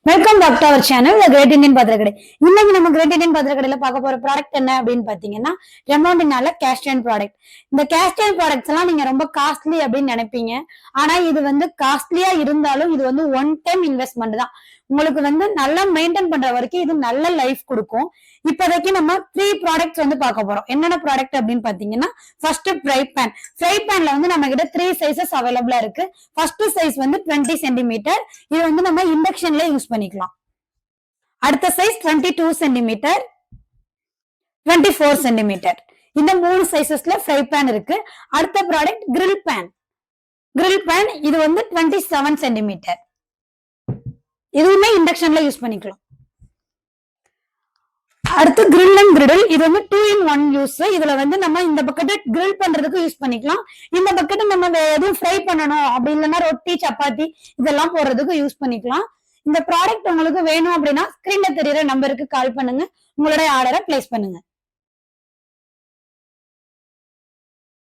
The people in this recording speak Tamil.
Welcome back to our channel great Indian பாத்திரக்கடை. இன்னைக்கு நம்ம கிரேட் இந்தியன் பாத்திரக்கடையில பார்க்க போற ப்ராடக்ட் என்ன அப்படின்னு பாத்தீங்கன்னா ரெமோண்டினால கேஸ்ட் அயர்ன் ப்ராடக்ட். இந்த கேஸ்ட் அயர்ன் ப்ராடக்ட்ஸ் எல்லாம் நீங்க ரொம்ப காஸ்ட்லி அப்படின்னு நினைப்பீங்க. ஆனா இது வந்து காஸ்ட்லியா இருந்தாலும் இது வந்து ஒன் டைம் இன்வெஸ்ட்மெண்ட் தான். உங்களுக்கு வந்து நல்லா மெயின்டைன் பண்ற வரைக்கும் இது நல்ல லைஃப் கொடுக்கும். இப்போதைக்கு நம்ம 3 ப்ராடக்ட்ஸ் வந்து பார்க்க போறோம். என்னென்ன ப்ராடக்ட் அப்படின்னு பாத்தீங்கன்னா ஃபர்ஸ்ட் ஃப்ரை பேன். ஃப்ரை பேன்ல வந்து நம்ம கிட்ட 3 சைசஸ் அவைலபிளா இருக்கு. ஃபர்ஸ்ட் சைஸ் வந்து 20 சென்டிமீட்டர். இது வந்து நம்ம இண்டக்ஷன்ல யூஸ் பண்ணிக்கலாம். அடுத்த சைஸ் 22 சென்டிமீட்டர், 24 சென்டிமீட்டர். இந்த 3 சைசஸ்ல ஃப்ரை பேன் இருக்கு. அடுத்த product grill pan. Grill pan இது வந்து 27 சென்டிமீட்டர். இதுவுமே இண்டக்ஷன்ல யூஸ் பண்ணிக்கலாம். அடுத்து கிரில் அண்ட் கிரிடில். இது வந்து 2 in 1 யூஸ். இதுல வந்து நம்ம இந்த பக்கெட் கிரில் பண்றதுக்கு யூஸ் பண்ணிக்கலாம். இந்த பக்கெட் நம்ம எதுவும் ஃப்ரை பண்ணணும் அப்படி இல்லைன்னா ரொட்டி சப்பாத்தி இதெல்லாம் போடுறதுக்கு யூஸ் பண்ணிக்கலாம். இந்த ப்ராடக்ட் உங்களுக்கு வேணும் அப்படின்னா ஸ்கிரீன்ல தெரியுற நம்பருக்கு கால் பண்ணுங்க. உங்களுடைய ஆர்டரை பிளேஸ் பண்ணுங்க.